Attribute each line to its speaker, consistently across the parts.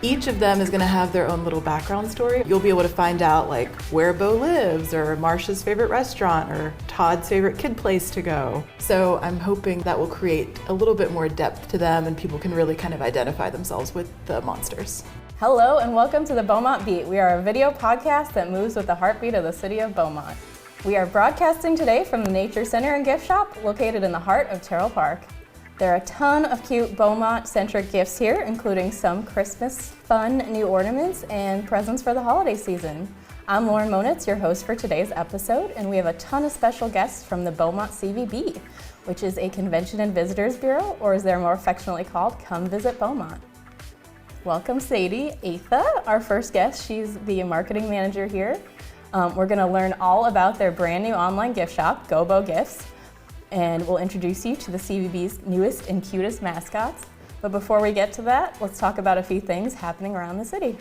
Speaker 1: Each of them is going to have their own little background story. You'll be able to find out like where Beau lives, or Marsh's favorite restaurant, or Todd's favorite kid place to go. So I'm hoping that will create a little bit more depth to them and people can really kind of identify themselves with the monsters.
Speaker 2: Hello and welcome to the Beaumont Beat. We are a video podcast that moves with the heartbeat of the city of Beaumont. We are broadcasting today from the Nature Center and Gift Shop located in the heart of Tyrrell Park. There are a ton of cute Beaumont-centric gifts here, including some Christmas fun new ornaments and presents for the holiday season. I'm Lauren Monitz, your host for today's episode, and we have a ton of special guests from the Beaumont CVB, which is a Convention and Visitors Bureau, or as they're more affectionately called, Come Visit Beaumont. Welcome Sadie Atha, our first guest. She's the marketing manager here. We're going to learn all about their brand new online gift shop, Go Beau Gifts, and we'll introduce you to the CVB's newest and cutest mascots. But before we get to that, let's talk about a few things happening around the city.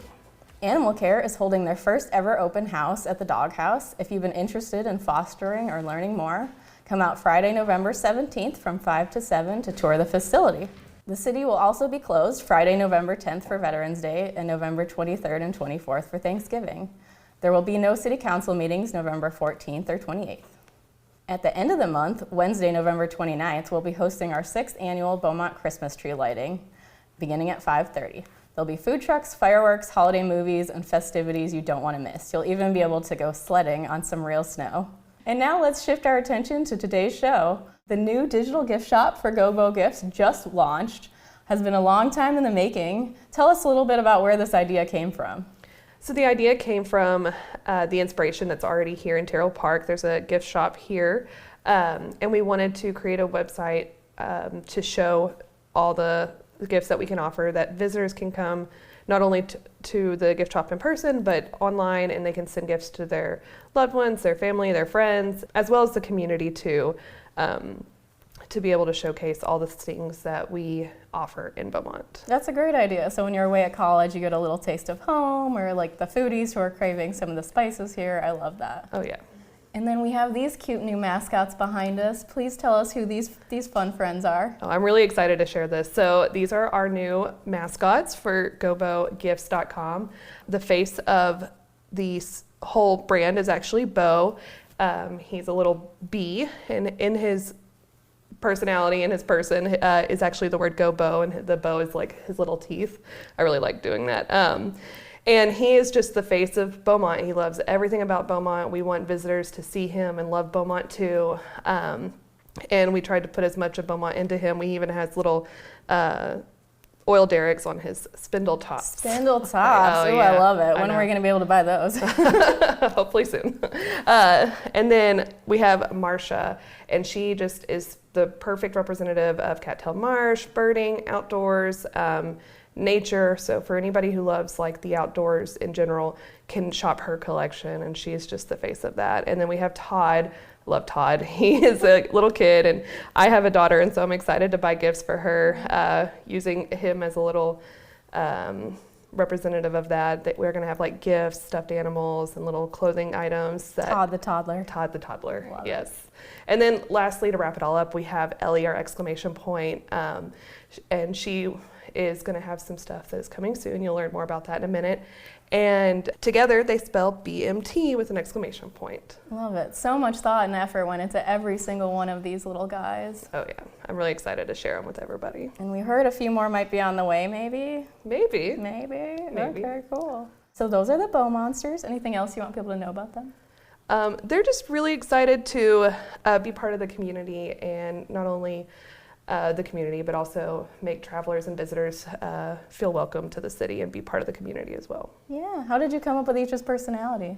Speaker 2: Animal Care is holding their first ever open house at the Doghouse. If you've been interested in fostering or learning more, come out Friday, November 17th from 5 to 7 to tour the facility. The city will also be closed Friday, November 10th for Veterans Day and November 23rd and 24th for Thanksgiving. There will be no city council meetings November 14th or 28th. At the end of the month, Wednesday, November 29th, we'll be hosting our 6th annual Beaumont Christmas tree lighting, beginning at 5:30. There'll be food trucks, fireworks, holiday movies, and festivities you don't want to miss. You'll even be able to go sledding on some real snow. And now let's shift our attention to today's show. The new digital gift shop for Go Beau Gifts just launched, has been a long time in the making. Tell us a little bit about where this idea came from.
Speaker 3: So the idea came from the inspiration that's already here in Tyrrell Park. There's a gift shop here, and we wanted to create a website to show all the gifts that we can offer, that visitors can come not only to the gift shop in person, but online, and they can send gifts to their loved ones, their family, their friends, as well as the community too, to be able to showcase all the things that we offer in Beaumont.
Speaker 2: That's a great idea. So when you're away at college, you get a little taste of home, or like the foodies who are craving some of the spices here. I love that.
Speaker 3: Oh yeah.
Speaker 2: And then we have these cute new mascots behind us. Please tell us who these fun friends are.
Speaker 3: Oh, I'm really excited to share this. So these are our new mascots for GoBeauGifts.com. The face of the whole brand is actually Beau. He's a little bee, and in his personality and his person is actually the word Go Beau, and the bow is like his little teeth. I really like doing that. And he is just the face of Beaumont. He loves everything about Beaumont. We want visitors to see him and love Beaumont too. And we tried to put as much of Beaumont into him. We even has little oil derricks on his spindle tops.
Speaker 2: Spindle tops. Oh, yeah. I love it. When are we going to be able to buy those?
Speaker 3: Hopefully soon. And then we have Marsha, and she just is the perfect representative of Cattail Marsh, birding, outdoors, nature. So for anybody who loves like the outdoors in general, can shop her collection, and she's just the face of that. And then we have Todd. Love Todd. He is a little kid, and I have a daughter, and so I'm excited to buy gifts for her, using him as a little representative of that we're going to have like gifts, stuffed animals, and little clothing items.
Speaker 2: Todd the toddler.
Speaker 3: Todd the toddler,
Speaker 2: Love
Speaker 3: yes.
Speaker 2: it.
Speaker 3: And then lastly, to wrap it all up, we have Ellie, our exclamation point, and she is going to have some stuff that is coming soon. You'll learn more about that in a minute. And together they spell BMT with an exclamation point.
Speaker 2: Love it. So much thought and effort went into every single one of these little guys.
Speaker 3: Oh yeah, I'm really excited to share them with everybody.
Speaker 2: And we heard a few more might be on the way, maybe?
Speaker 3: Maybe.
Speaker 2: Okay, cool. So those are the Beau-Monsters. Anything else you want people to know about them?
Speaker 3: They're just really excited to be part of the community, and not only the community, but also make travelers and visitors feel welcome to the city and be part of the community as well.
Speaker 2: Yeah. How did you come up with each's personality?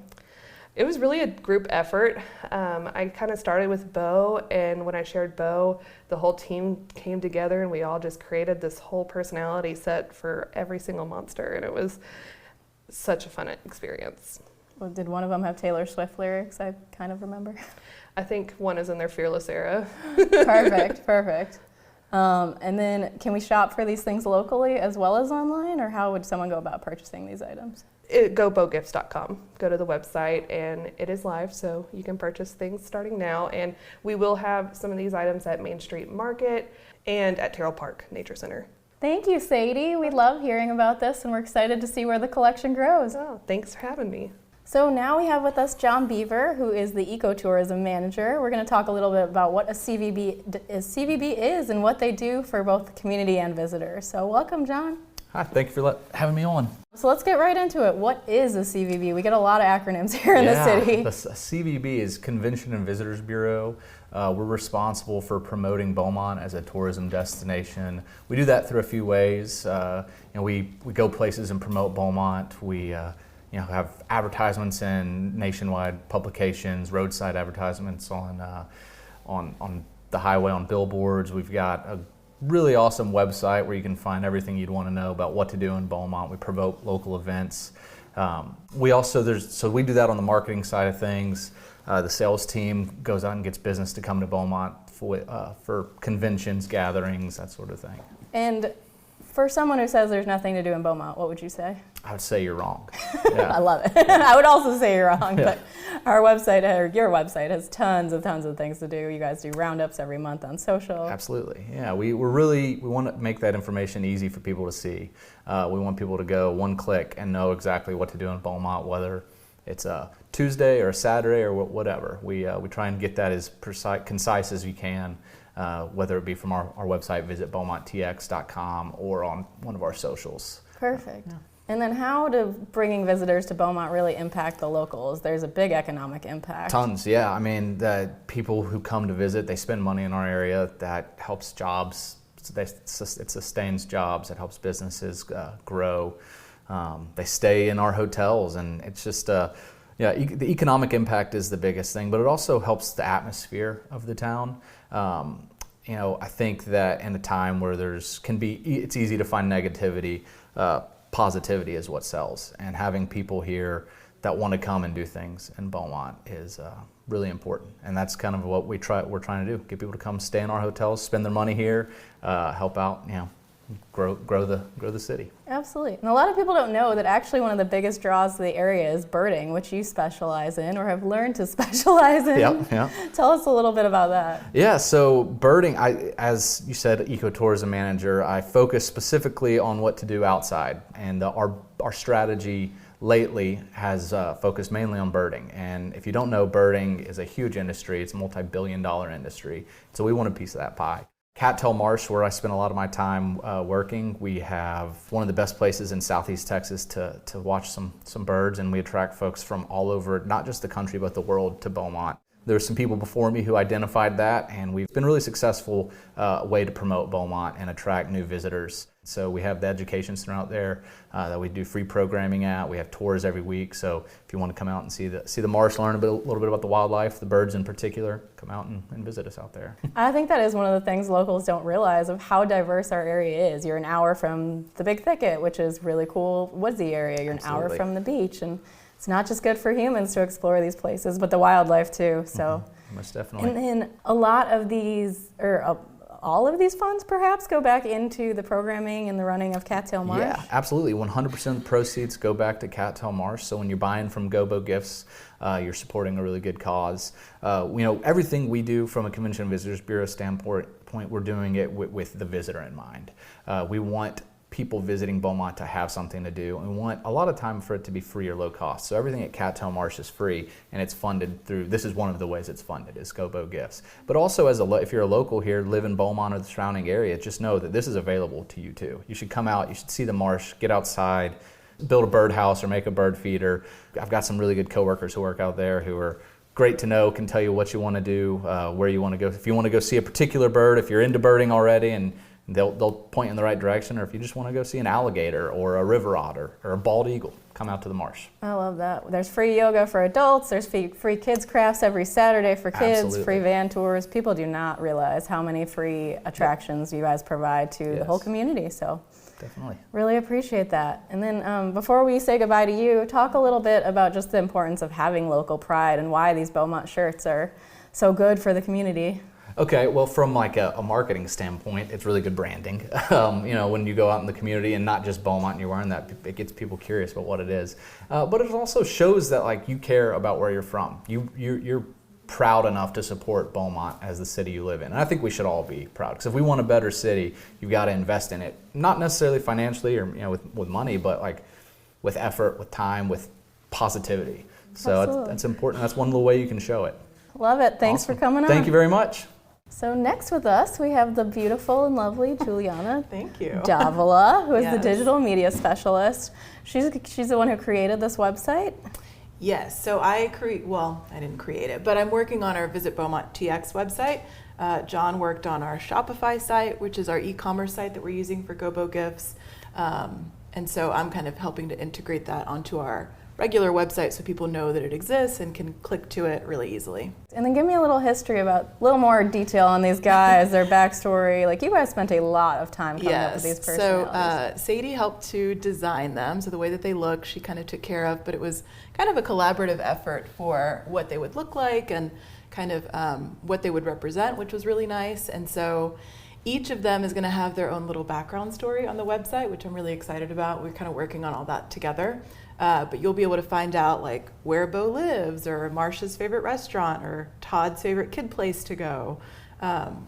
Speaker 3: It was really a group effort. I kind of started with Beau, and when I shared Beau, the whole team came together, and we all just created this whole personality set for every single monster, and it was such a fun experience.
Speaker 2: Well, did one of them have Taylor Swift lyrics? I kind of remember.
Speaker 3: I think one is in their Fearless era.
Speaker 2: Perfect. And then can we shop for these things locally as well as online, or how would someone go about purchasing these items?
Speaker 3: GoBeauGifts.com. Go to the website, and it is live, so you can purchase things starting now. And we will have some of these items at Main Street Market and at Tyrrell Park Nature Center.
Speaker 2: Thank you, Sadie. We love hearing about this, and we're excited to see where the collection grows.
Speaker 3: Oh, thanks for having me.
Speaker 2: So now we have with us John Beaver, who is the ecotourism manager. We're going to talk a little bit about what a CVB is and what they do for both the community and visitors. So welcome, John.
Speaker 4: Hi, thank you for having me on.
Speaker 2: So let's get right into it. What is a CVB? We get a lot of acronyms here in the city.
Speaker 4: The CVB is Convention and Visitors Bureau. We're responsible for promoting Beaumont as a tourism destination. We do that through a few ways. We go places and promote Beaumont. We have advertisements in nationwide publications, roadside advertisements on the highway, on billboards. We've got a really awesome website where you can find everything you'd want to know about what to do in Beaumont. We promote local events. We do that on the marketing side of things. The sales team goes out and gets business to come to Beaumont for conventions, gatherings, that sort of thing.
Speaker 2: And for someone who says there's nothing to do in Beaumont, what would you say?
Speaker 4: I would say you're wrong. Yeah.
Speaker 2: I love it. I would also say you're wrong, but our website, or your website, has tons of things to do. You guys do roundups every month on social.
Speaker 4: Absolutely. Yeah, we want to make that information easy for people to see. We want people to go one click and know exactly what to do in Beaumont, whether it's a Tuesday or a Saturday or whatever. We try and get that as concise as we can. Whether it be from our website, visit BeaumontTX.com, or on one of our socials.
Speaker 2: Perfect. Yeah. And then how do bringing visitors to Beaumont really impact the locals? There's a big economic impact.
Speaker 4: Tons, yeah. I mean, the people who come to visit, they spend money in our area. That helps jobs. It sustains jobs. It helps businesses grow. They stay in our hotels, and it's just the economic impact is the biggest thing, but it also helps the atmosphere of the town. I think that in a time where it's easy to find negativity, positivity is what sells. And having people here that want to come and do things in Beaumont is really important. And that's kind of what we're trying to do: get people to come stay in our hotels, spend their money here, help out, grow the city.
Speaker 2: Absolutely. And a lot of people don't know that actually one of the biggest draws to the area is birding, which you specialize in or have learned to specialize in.
Speaker 4: Yeah.
Speaker 2: Tell us a little bit about that.
Speaker 4: Yeah, so birding, as you said, ecotourism manager, I focus specifically on what to do outside. And our strategy lately has focused mainly on birding. And if you don't know, birding is a huge industry. It's a multi-billion-dollar industry. So we want a piece of that pie. Cattail Marsh, where I spend a lot of my time working, we have one of the best places in Southeast Texas to watch some birds, and we attract folks from all over, not just the country, but the world, to Beaumont. There were some people before me who identified that, and we've been a really successful way to promote Beaumont and attract new visitors. So we have the education center out there that we do free programming at. We have tours every week, so if you want to come out and see the marsh, learn a little bit about the wildlife, the birds in particular, come out and visit us out there.
Speaker 2: I think that is one of the things locals don't realize of how diverse our area is. You're an hour from the Big Thicket, which is really cool woodsy area. You're
Speaker 4: Absolutely.
Speaker 2: An hour from the beach, and it's not just good for humans to explore these places, but the wildlife too. So,
Speaker 4: most definitely.
Speaker 2: And then a lot of these, all of these funds perhaps go back into the programming and the running of Cattail Marsh?
Speaker 4: Yeah, absolutely. 100% of the proceeds go back to Cattail Marsh. So when you're buying from Beau Gifts, you're supporting a really good cause. Everything we do from a Convention and Visitors Bureau standpoint, we're doing it with the visitor in mind. We want people visiting Beaumont to have something to do, and we want a lot of time for it to be free or low cost. So everything at Cattail Marsh is free, and it's funded through, this is one of the ways it's funded, is Beau Gifts. But also, if you're a local here, live in Beaumont or the surrounding area, just know that this is available to you too. You should come out, you should see the marsh, get outside, build a birdhouse or make a bird feeder. I've got some really good coworkers who work out there who are great to know, can tell you what you want to do, where you want to go. If you want to go see a particular bird, if you're into birding already, and they'll point in the right direction, or if you just want to go see an alligator or a river otter or a bald eagle, come out to the marsh.
Speaker 2: I love that. There's free yoga for adults, there's free kids crafts every Saturday for kids,
Speaker 4: Absolutely.
Speaker 2: Free van tours. People do not realize how many free attractions you guys provide to the whole community, so
Speaker 4: definitely.
Speaker 2: Really appreciate that. And then before we say goodbye to you, talk a little bit about just the importance of having local pride and why these Beaumont shirts are so good for the community.
Speaker 4: Okay, well, from like a marketing standpoint, it's really good branding. When you go out in the community and not just Beaumont and you're wearing that, it gets people curious about what it is. But it also shows that like you care about where you're from. You're proud enough to support Beaumont as the city you live in. And I think we should all be proud, because if we want a better city, you've got to invest in it, not necessarily financially or with money, but like with effort, with time, with positivity. So it's important. That's one little way you can show it.
Speaker 2: Love it. Thanks for coming on.
Speaker 4: Thank you very much.
Speaker 2: So next with us, we have the beautiful and lovely Juliana
Speaker 1: Thank you.
Speaker 2: Davila, who is the
Speaker 1: Yes.
Speaker 2: digital media specialist. She's the one who created this website.
Speaker 1: Yes, so I didn't create it, but I'm working on our Visit Beaumont TX website. John worked on our Shopify site, which is our e-commerce site that we're using for GoBo Gifts. And so I'm kind of helping to integrate that onto our regular website so people know that it exists and can click to it really easily.
Speaker 2: And then give me a little history a little more detail on these guys, their backstory. Like, you guys spent a lot of time coming up with these personalities.
Speaker 1: So Sadie helped to design them. So the way that they look, she kind of took care of, but it was kind of a collaborative effort for what they would look like and kind of what they would represent, which was really nice. And so each of them is going to have their own little background story on the website, which I'm really excited about. We're kind of working on all that together. But you'll be able to find out like where Beau lives, or Marsh's favorite restaurant, or Todd's favorite kid place to go,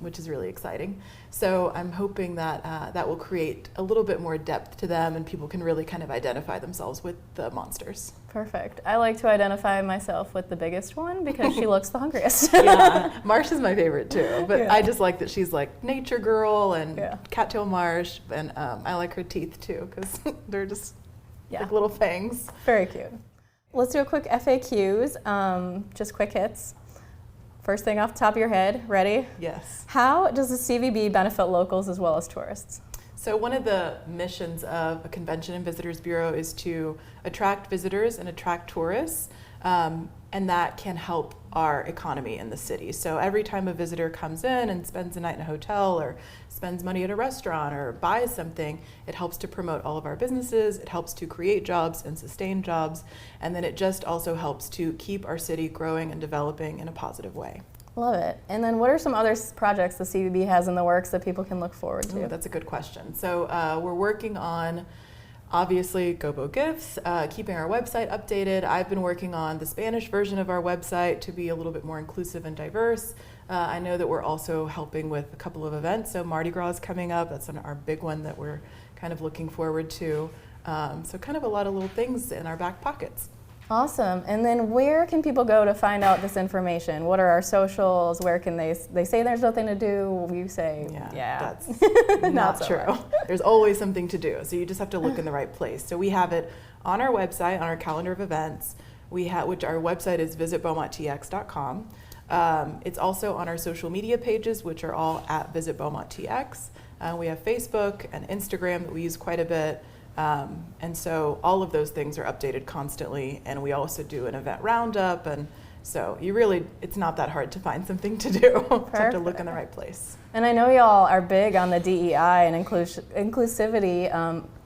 Speaker 1: which is really exciting. So I'm hoping that that will create a little bit more depth to them, and people can really kind of identify themselves with the monsters.
Speaker 2: Perfect. I like to identify myself with the biggest one because she looks the hungriest.
Speaker 1: Yeah, Marsh is my favorite too, but
Speaker 2: Yeah.
Speaker 1: I just like that she's like nature girl and
Speaker 2: Yeah.
Speaker 1: Cattail Marsh, and I like her teeth too because they're just
Speaker 2: Yeah.
Speaker 1: like little fangs.
Speaker 2: Very cute. Let's do a quick FAQs, just quick hits. First thing off the top of your head, ready?
Speaker 1: Yes.
Speaker 2: How does the CVB benefit locals as well as tourists?
Speaker 1: So one of the missions of a Convention and Visitors Bureau is to attract visitors and attract tourists, and that can help our economy in the city. So every time a visitor comes in and spends a night in a hotel or spends money at a restaurant or buys something, it helps to promote all of our businesses, it helps to create jobs and sustain jobs, and then it just also helps to keep our city growing and developing in a positive way.
Speaker 2: Love it. And then what are some other projects the CVB has in the works that people can look forward to?
Speaker 1: Ooh, that's a good question. So we're working on, obviously, GoBo Gifts, keeping our website updated. I've been working on the Spanish version of our website to be a little bit more inclusive and diverse. I know that we're also helping with a couple of events. So Mardi Gras is coming up. That's our big one that we're kind of looking forward to. So kind of a lot of little things in our back pockets.
Speaker 2: Awesome. And then where can people go to find out this information? What are our socials? Where can they say there's nothing to do? We say, yeah.
Speaker 1: That's not
Speaker 2: so
Speaker 1: true.
Speaker 2: much.
Speaker 1: There's always something to do. So you just have to look in the right place. So we have it on our website, on our calendar of events, which our website is visitbeaumonttx.com. It's also on our social media pages, which are all at Visit Beaumont TX. We have Facebook and Instagram that we use quite a bit. And so all of those things are updated constantly, and we also do an event roundup, and so it's not that hard to find something to do. Just have to look in the right place.
Speaker 2: And I know y'all are big on the DEI and inclusivity.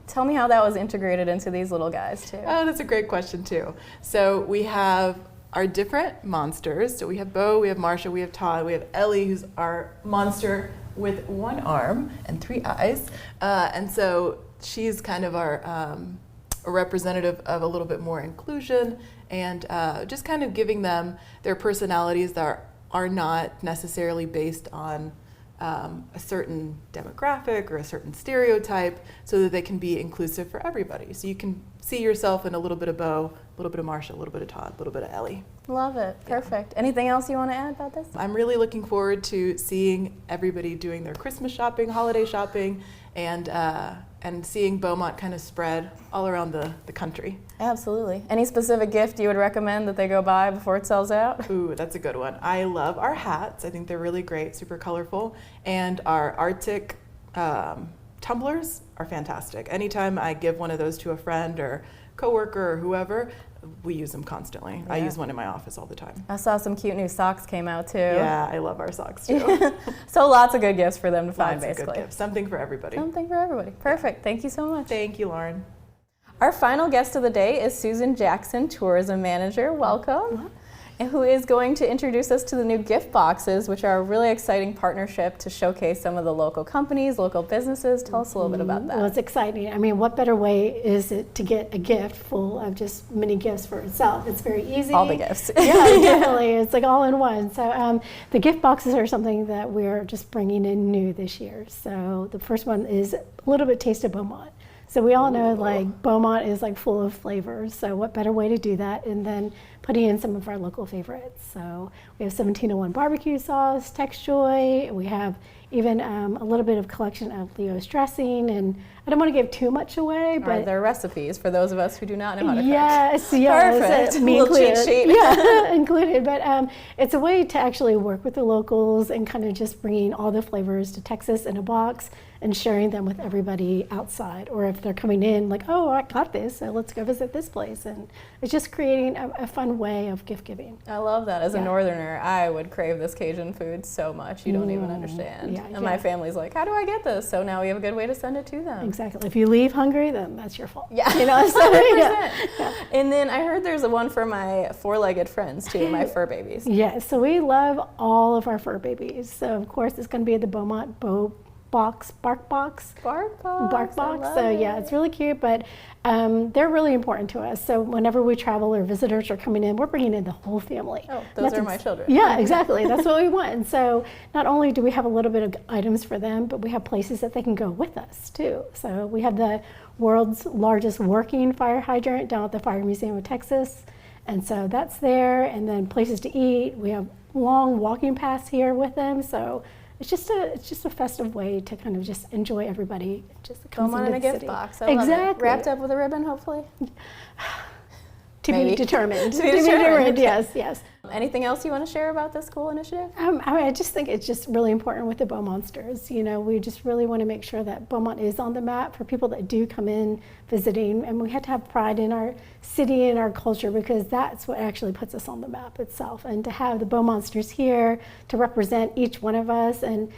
Speaker 2: Tell me how that was integrated into these little guys too.
Speaker 1: Oh, that's a great question too. So we have our different monsters. So we have Beau, we have Marsha, we have Todd, we have Ellie, who's our monster with one arm and 3 eyes. And so she's kind of our a representative of a little bit more inclusion and just kind of giving them their personalities that are not necessarily based on a certain demographic or a certain stereotype, so that they can be inclusive for everybody. So you can see yourself in a little bit of Beau, a little bit of Marsha, a little bit of Todd, a little bit of Ellie.
Speaker 2: Love it. Perfect. Anything else you want to add about this?
Speaker 1: I'm really looking forward to seeing everybody doing their Christmas shopping, holiday shopping, and seeing Beaumont kind of spread all around the country.
Speaker 2: Absolutely. Any specific gift you would recommend that they go buy before it sells out?
Speaker 1: Ooh, that's a good one. I love our hats. I think they're really great, super colorful. And our Arctic tumblers are fantastic. Anytime I give one of those to a friend or coworker or whoever, we use them constantly.
Speaker 2: Yeah.
Speaker 1: I use one in my office all the time.
Speaker 2: I saw some cute new socks came out too.
Speaker 1: Yeah, I love our socks too.
Speaker 2: So lots of good gifts for them to find,
Speaker 1: Lots of
Speaker 2: basically.
Speaker 1: good gifts. Something for everybody.
Speaker 2: Something for everybody. Perfect. Thank you so much.
Speaker 1: Thank you, Lauren.
Speaker 2: Our final guest of the day is Susan Jackson, Tourism Manager. Welcome. and who is going to introduce us to the new gift boxes, which are a really exciting partnership to showcase some of the local companies, local businesses. Tell us a little bit about that.
Speaker 5: Well, it's exciting. I mean, what better way is it to get a gift full of just mini gifts for itself? It's very easy.
Speaker 2: All the gifts.
Speaker 5: Yeah, definitely. It's like all in one. So the gift boxes are something that we're just bringing in new this year. So the first one is a little bit Taste of Beaumont. So we all know like Beaumont is like full of flavors. So what better way to do that? And then putting in some of our local favorites. So we have 1701 barbecue sauce, Tex Joy. We have even a little bit of collection of Leo's dressing. And I don't want to give too much away, but
Speaker 2: are there recipes for those of us who do not know how to cook?
Speaker 5: Yes.
Speaker 2: Perfect.
Speaker 5: Me
Speaker 2: Little cheat sheet.
Speaker 5: Yeah, included. But it's a way to actually work with the locals and kind of just bringing all the flavors to Texas in a box and sharing them with everybody outside. Or if they're coming in, like, oh, I got this, so let's go visit this place. And it's just creating a fun way of gift giving.
Speaker 2: I love that. As a northerner, I would crave this Cajun food so much. You don't even understand.
Speaker 5: Yeah,
Speaker 2: and my family's like, how do I get this? So now we have a good way to send it to them.
Speaker 5: Exactly. If you leave hungry, then that's your fault.
Speaker 2: Yeah.
Speaker 5: You know, so,
Speaker 2: 100%.
Speaker 5: Yeah.
Speaker 2: And then I heard there's a one for my four-legged friends too, my fur babies.
Speaker 5: Yes, so we love all of our fur babies. So of course it's going to be the Beaumont Bark Box. So yeah, it's really cute, but they're really important to us. So whenever we travel or visitors are coming in, we're bringing in the whole family.
Speaker 2: Oh, those are my children.
Speaker 5: Yeah, exactly. That's what we want. And so not only do we have a little bit of items for them, but we have places that they can go with us too. So we have the world's largest working fire hydrant down at the Fire Museum of Texas. And so that's there, and then places to eat. We have long walking paths here with them. So it's just a festive way to kind of just enjoy everybody. Just comes into
Speaker 2: in a
Speaker 5: the
Speaker 2: gift
Speaker 5: city.
Speaker 2: box. I love it. Wrapped up with a ribbon, hopefully.
Speaker 5: To be determined.
Speaker 2: To be determined.
Speaker 5: Yes.
Speaker 2: Anything else you want to share about this cool initiative?
Speaker 5: I just think it's just really important with the Beaumonsters. You know, we just really want to make sure that Beaumont is on the map for people that do come in visiting, and we have to have pride in our city and our culture, because that's what actually puts us on the map itself. And to have the Beaumonsters here to represent each one of us, and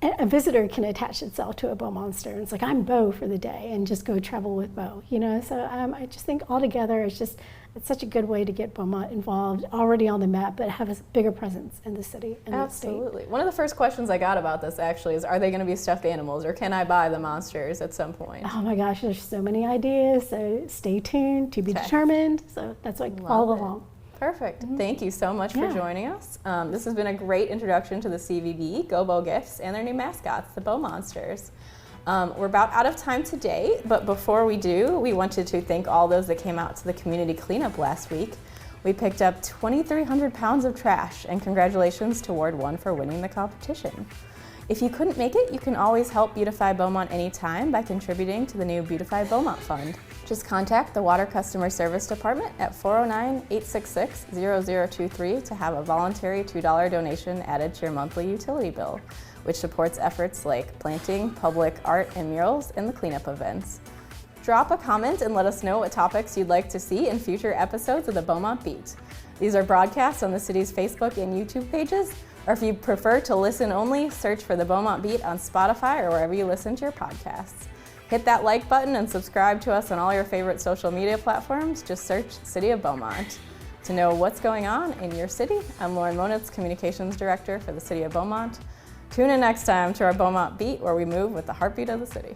Speaker 5: a visitor can attach itself to a Beau-Monster. It's like, I'm Beau for the day, and just go travel with Beau, you know? So I just think altogether it's such a good way to get Beaumont involved, already on the map, but have a bigger presence in the city and the state.
Speaker 2: Absolutely. One of the first questions I got about this actually is, are they going to be stuffed animals, or can I buy the monsters at some point?
Speaker 5: Oh my gosh, there's so many ideas, so stay tuned, to be determined. So that's like follow along.
Speaker 2: Perfect. Thank you so much for joining us. This has been a great introduction to the CVB, Go Beau Gifts, and their new mascots, the Beaumonsters. We're about out of time today, but before we do, we wanted to thank all those that came out to the community cleanup last week. We picked up 2,300 pounds of trash, and congratulations to Ward 1 for winning the competition. If you couldn't make it, you can always help beautify Beaumont anytime by contributing to the new Beautify Beaumont Fund. Just contact the Water Customer Service Department at 409-866-0023 to have a voluntary $2 donation added to your monthly utility bill, which supports efforts like planting, public art, and murals, and the cleanup events. Drop a comment and let us know what topics you'd like to see in future episodes of the Beaumont Beat. These are broadcasts on the city's Facebook and YouTube pages, or if you prefer to listen only, search for the Beaumont Beat on Spotify or wherever you listen to your podcasts. Hit that like button and subscribe to us on all your favorite social media platforms. Just search City of Beaumont. To know what's going on in your city, I'm Lauren Monitz, Communications Director for the City of Beaumont. Tune in next time to our Beaumont Beat, where we move with the heartbeat of the city.